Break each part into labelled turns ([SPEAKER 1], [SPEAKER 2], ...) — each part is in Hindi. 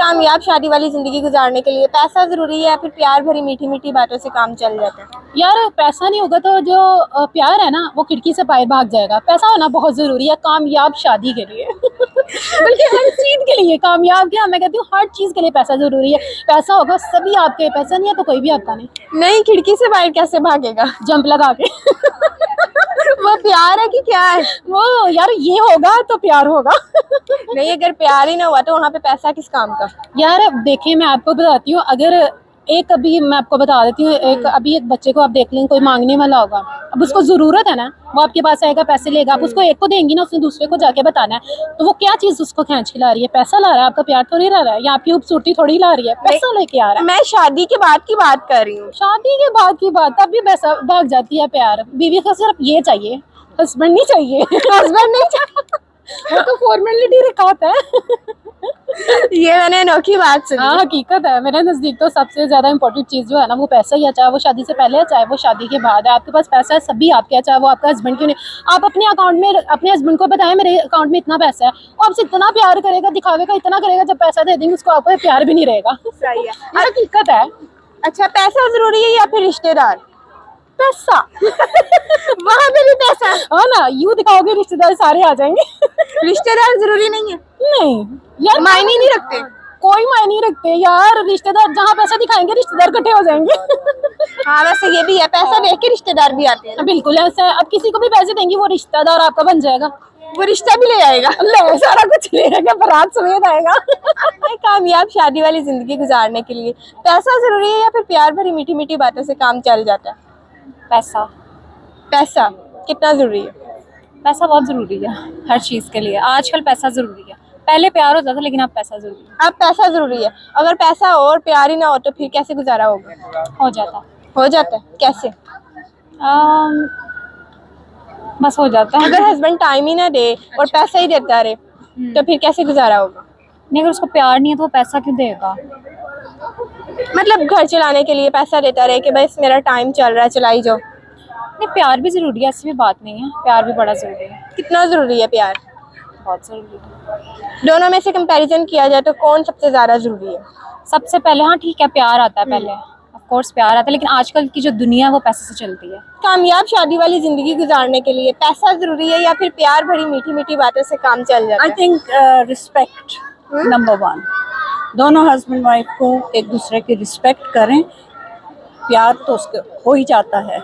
[SPEAKER 1] कामयाब शादी वाली जिंदगी गुजारने के लिए पैसा जरूरी है या फिर प्यार भरी मीठी मीठी बातों से काम चल जाता है?
[SPEAKER 2] यार पैसा नहीं होगा तो जो प्यार है ना वो खिड़की से बाहर भाग जाएगा। पैसा होना बहुत जरूरी है कामयाब शादी के लिए बल्कि हर चीज के लिए। कामयाब क्या, मैं कहती हूँ हर चीज के लिए पैसा जरूरी है। पैसा होगा सभी आपके, पैसा नहीं है तो कोई भी आपका
[SPEAKER 1] नहीं, खिड़की से बाहर कैसे भागेगा?
[SPEAKER 2] जंप लगा के
[SPEAKER 1] वो प्यार है कि क्या है?
[SPEAKER 2] वो यार ये होगा तो प्यार होगा
[SPEAKER 1] नहीं, अगर प्यार ही ना हुआ तो वहाँ पे पैसा किस काम का?
[SPEAKER 2] यार देखिए मैं आपको बताती हूँ, अगर एक अभी मैं आपको बता देती हूँ, एक बच्चे को आप देख लेंगे, कोई मांगने वाला होगा, अब उसको जरूरत है ना, वो आपके पास आएगा पैसे लेगा, आप उसको एक को देंगी ना, उसने दूसरे को जाके बताना है, तो वो क्या चीज उसको खींच के ला रही है? पैसा ला रहा है, आपका प्यार थोड़ी ला रहा है, या आपकी खूबसूरती थोड़ी ला रही है, पैसा लेके आ रहा है।
[SPEAKER 1] मैं शादी के बाद की बात कर रही हूँ।
[SPEAKER 2] शादी के बाद की बात, तब भी पैसा भाग जाती है प्यार। बीवी को सिर्फ ये चाहिए, हस्बैंड नहीं चाहिए
[SPEAKER 1] हस्बैंड नहीं चाहिए
[SPEAKER 2] वो तो फॉर्मेलिटी रखा होता है
[SPEAKER 1] ये मैंने अनोखी बात सुनी।
[SPEAKER 2] हाँ हकीकत है, मेरे नजदीक तो सबसे ज्यादा इंपॉर्टेंट चीज जो है ना वो पैसा ही है, चाहे वो शादी से पहले है चाहे वो शादी के बाद है। आपके पास पैसा है, सभी आपके है, चाहे वो आपका हस्बैंड क्यों नहीं। आप अपने अकाउंट में अपने हस्बैंड को बताएं मेरे अकाउंट में इतना पैसा है, वो आपसे इतना प्यार करेगा, दिखावे का इतना करेगा, जब पैसा दे देंगे उसको आपको प्यार भी नहीं रहेगा।
[SPEAKER 1] सही है,
[SPEAKER 2] ये हकीकत है।
[SPEAKER 1] अच्छा, पैसा जरूरी है या फिर रिश्तेदार?
[SPEAKER 2] पैसा
[SPEAKER 1] वहाँ पे भी पैसा?
[SPEAKER 2] हाँ ना, यूं दिखाओगे रिश्तेदार सारे आ जाएंगे
[SPEAKER 1] रिश्तेदार जरूरी नहीं है?
[SPEAKER 2] नहीं यार,
[SPEAKER 1] मायने नहीं रखते?
[SPEAKER 2] कोई मायने नहीं रखते यार, रिश्तेदार जहाँ पैसा दिखाएंगे रिश्तेदार इकट्ठे हो जाएंगे
[SPEAKER 1] हाँ वैसे ये भी है, पैसा देख के रिश्तेदार भी आते हैं।
[SPEAKER 2] बिल्कुल ऐसा है, अब किसी को भी पैसे देंगी वो रिश्तेदार आपका बन जाएगा,
[SPEAKER 1] वो रिश्ता भी ले आएगा,
[SPEAKER 2] ले सारा कुछ ले आएगा, बारात समेत आएगा
[SPEAKER 1] कामयाब शादी वाली जिंदगी गुजारने के लिए पैसा जरूरी है या फिर प्यार भरी मीठी मीठी बातों से काम चल जाता है?
[SPEAKER 2] पैसा।
[SPEAKER 1] पैसा कितना जरूरी है?
[SPEAKER 2] पैसा बहुत जरूरी है हर चीज के लिए, आजकल पैसा जरूरी है। पहले प्यार होता था लेकिन अब पैसा जरूरी है।
[SPEAKER 1] अब पैसा जरूरी है। अगर पैसा और प्यार ही ना हो तो फिर कैसे गुजारा होगा?
[SPEAKER 2] हो जाता
[SPEAKER 1] है कैसे?
[SPEAKER 2] बस हो जाता है।
[SPEAKER 1] अगर हस्बैंड टाइम ही ना दे और पैसा ही देता रहे तो फिर कैसे गुजारा होगा?
[SPEAKER 2] नहीं, अगर उसको प्यार नहीं है तो वो पैसा क्यों देगा?
[SPEAKER 1] मतलब घर चलाने के लिए पैसा देता रहे कि बस मेरा टाइम चल रहा है, चलाई जाओ।
[SPEAKER 2] नहीं, प्यार भी जरूरी है, ऐसी भी बात नहीं है, प्यार भी बड़ा जरूरी है।
[SPEAKER 1] कितना जरूरी है प्यार?
[SPEAKER 2] बहुत जरूरी है।
[SPEAKER 1] दोनों में से कंपैरिजन किया जाए तो कौन सबसे ज्यादा जरूरी है?
[SPEAKER 2] सबसे पहले हाँ ठीक है, प्यार आता है पहले, ऑफ कोर्स प्यार आता है, लेकिन आजकल की जो दुनिया है वो पैसे से चलती है।
[SPEAKER 1] कामयाब शादी वाली जिंदगी गुजारने के लिए पैसा जरूरी है या फिर प्यार भरी मीठी मीठी बातों से काम चल जाता है?
[SPEAKER 3] आई थिंक रिस्पेक्ट नंबर 1। दोनों हस्बैंड वाइफ को एक दूसरे की रिस्पेक्ट करें, प्यार तो उसके हो ही जाता है।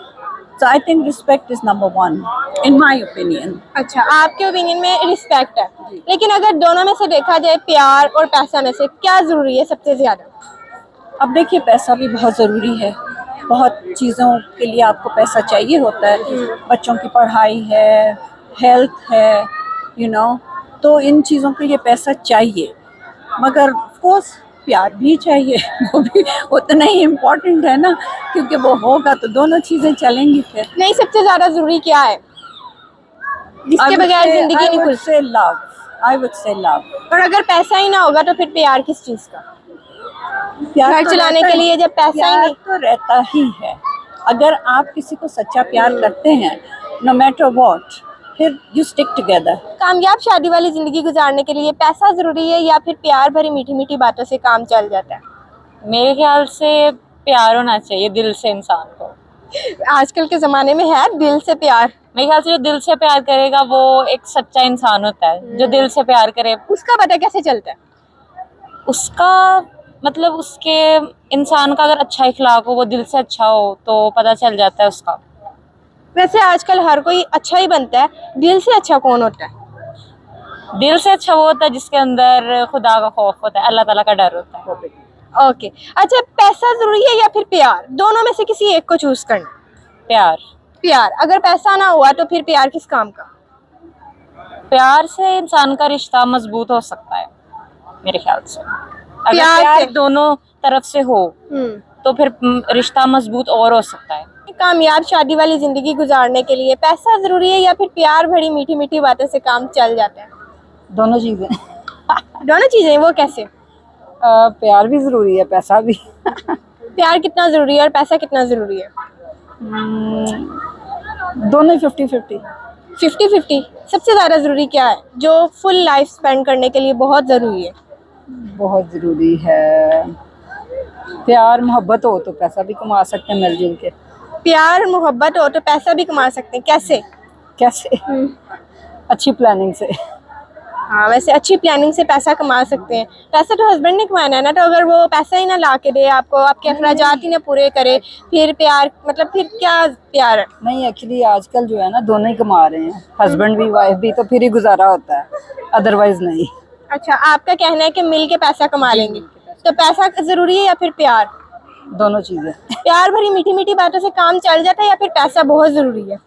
[SPEAKER 3] So I think respect is number 1 in my opinion.
[SPEAKER 1] अच्छा, आपके ओपिनियन में रिस्पेक्ट है, लेकिन अगर दोनों में से देखा जाए प्यार और पैसा में से क्या जरूरी है सबसे ज्यादा?
[SPEAKER 3] अब देखिए पैसा भी बहुत ज़रूरी है, बहुत चीज़ों के लिए आपको पैसा चाहिए होता है। बच्चों की पढ़ाई है, हेल्थ है, तो इन चीज़ों के लिए पैसा चाहिए, मगर ऑफ कोर्स प्यार भी चाहिए वो भी उतना ही इम्पोर्टेंट है ना, क्योंकि वो होगा तो दोनों चीज़ें चलेंगी। फिर
[SPEAKER 1] नहीं, सबसे ज्यादा जरूरी क्या है जिसके बगैर जिंदगी नहीं खुलती?
[SPEAKER 3] I would say love.
[SPEAKER 1] और अगर पैसा ही ना होगा तो फिर प्यार किस चीज का?
[SPEAKER 3] प्यार
[SPEAKER 1] घर
[SPEAKER 3] तो
[SPEAKER 1] चलाने
[SPEAKER 3] रहता
[SPEAKER 1] के
[SPEAKER 3] ही-
[SPEAKER 1] लिए जब पैसा ही
[SPEAKER 3] प्यार
[SPEAKER 1] नहीं।
[SPEAKER 3] तो रहता ही है। अगर आप किसी को सच्चा प्यार करते हैं, नो मैटर व्हाट, फिर यू स्टिक टुगेदर।
[SPEAKER 1] कामयाब शादी वाली जिंदगी गुजारने के लिए पैसा जरूरी है या फिर प्यार भरी मीठी मीठी बातों से काम चल जाता है?
[SPEAKER 4] मेरे ख्याल से प्यार होना चाहिए दिल से इंसान को।
[SPEAKER 1] आजकल के जमाने में है दिल से प्यार।
[SPEAKER 4] मेरे ख्याल से जो दिल से प्यार करेगा वो एक सच्चा इंसान होता है, जो दिल से प्यार करे।
[SPEAKER 1] उसका पता कैसे चलता है?
[SPEAKER 4] उसका मतलब उसके इंसान का अगर अच्छा इखलाक हो, वो दिल से अच्छा हो तो पता चल जाता है उसका।
[SPEAKER 1] वैसे आजकल हर कोई अच्छा ही बनता है, दिल से अच्छा कौन होता है?
[SPEAKER 4] दिल से अच्छा वो होता है जिसके अंदर खुदा का खौफ होता है, अल्लाह ताला का डर होता है।
[SPEAKER 1] ओके, अच्छा, पैसा जरूरी है या फिर प्यार? दोनों में से किसी एक को चूज करना।
[SPEAKER 4] प्यार।
[SPEAKER 1] प्यार। अगर पैसा ना हुआ तो फिर प्यार किस काम का?
[SPEAKER 4] प्यार से इंसान का रिश्ता मजबूत हो सकता है मेरे ख्याल से। अगर
[SPEAKER 1] प्यार
[SPEAKER 4] प्यार
[SPEAKER 1] से
[SPEAKER 4] दोनों तरफ से हो तो फिर रिश्ता मजबूत और हो सकता है।
[SPEAKER 1] कामयाब शादी वाली जिंदगी गुजारने के लिए पैसा जरूरी है या फिर प्यार भरी मीठी मीठी बातों से काम चल जाता है?
[SPEAKER 3] दोनों चीज़ें
[SPEAKER 1] दोनों चीजें, वो कैसे?
[SPEAKER 3] प्यार भी ज़रूरी है, पैसा भी
[SPEAKER 1] प्यार कितना जरूरी है और पैसा कितना जरूरी है?
[SPEAKER 3] दोनों 50-50।
[SPEAKER 1] 50-50। सबसे ज्यादा जरूरी क्या है जो फुल लाइफ स्पेंड करने के लिए बहुत जरूरी है?
[SPEAKER 3] बहुत ज़रूरी है। प्यार मोहब्बत हो तो पैसा भी कमा सकते हैं मिलजुल के।
[SPEAKER 1] प्यार मोहब्बत हो तो पैसा भी कमा सकते हैं, कैसे?
[SPEAKER 3] कैसे? अच्छी प्लानिंग से।
[SPEAKER 1] हाँ, वैसे अच्छी प्लानिंग से पैसा कमा सकते हैं। पैसा तो हस्बैंड ने कमाना है ना, तो अगर वो पैसा ही ना ला के दे आपको, आपके अखराजात ही ना पूरे करे, फिर प्यार मतलब फिर क्या प्यार है?
[SPEAKER 3] नहीं, एक्चुअली आजकल जो है ना दोनों ही कमा रहे हैं, हस्बैंड भी वाइफ भी, तो फिर ही गुजारा होता है, अदरवाइज नहीं।
[SPEAKER 1] अच्छा, आपका कहना है कि मिल के पैसा कमा लेंगे, तो पैसा जरूरी है या फिर प्यार?
[SPEAKER 3] दोनों चीज़ें।
[SPEAKER 1] प्यार भरी मीठी मीठी बातों से काम चल जाता है या फिर पैसा बहुत जरूरी है?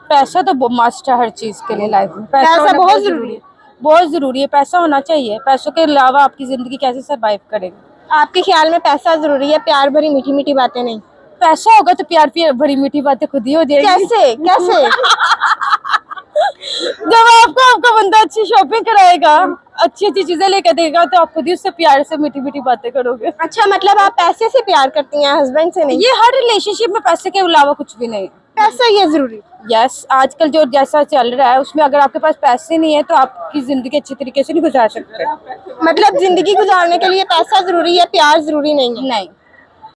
[SPEAKER 5] पैसा तो मस्ट है हर चीज के लिए लाइफ में।
[SPEAKER 1] पैसा
[SPEAKER 5] होना
[SPEAKER 1] बहुत जरूरी है।
[SPEAKER 5] बहुत जरूरी है। पैसा होना चाहिए। पैसों के अलावा आपकी जिंदगी कैसे सरवाइव करेगी?
[SPEAKER 1] आपके ख्याल में पैसा जरूरी है, प्यार भरी मीठी मीठी बातें नहीं?
[SPEAKER 5] पैसा होगा तो प्यार की भरी मीठी बातें खुद ही हो जाएगी।
[SPEAKER 1] कैसे कैसे?
[SPEAKER 5] जब आपको आपका बंदा अच्छी शॉपिंग कराएगा, अच्छी अच्छी चीजें लेकर देगा, तो आप खुद ही उससे प्यार से मीठी मीठी बातें करोगे।
[SPEAKER 1] अच्छा, मतलब आप पैसे से प्यार करती हैं, हस्बैंड से नहीं?
[SPEAKER 5] ये हर रिलेशनशिप में पैसे के अलावा कुछ भी नहीं।
[SPEAKER 1] पैसा ये जरूरी?
[SPEAKER 5] यस, आजकल जो जैसा चल रहा है उसमें अगर आपके पास पैसे नहीं है तो आपकी जिंदगी अच्छी तरीके से नहीं गुजार सकते।
[SPEAKER 1] मतलब जिंदगी गुजारने के लिए पैसा जरूरी है, प्यार जरूरी नहीं है?
[SPEAKER 5] नहीं।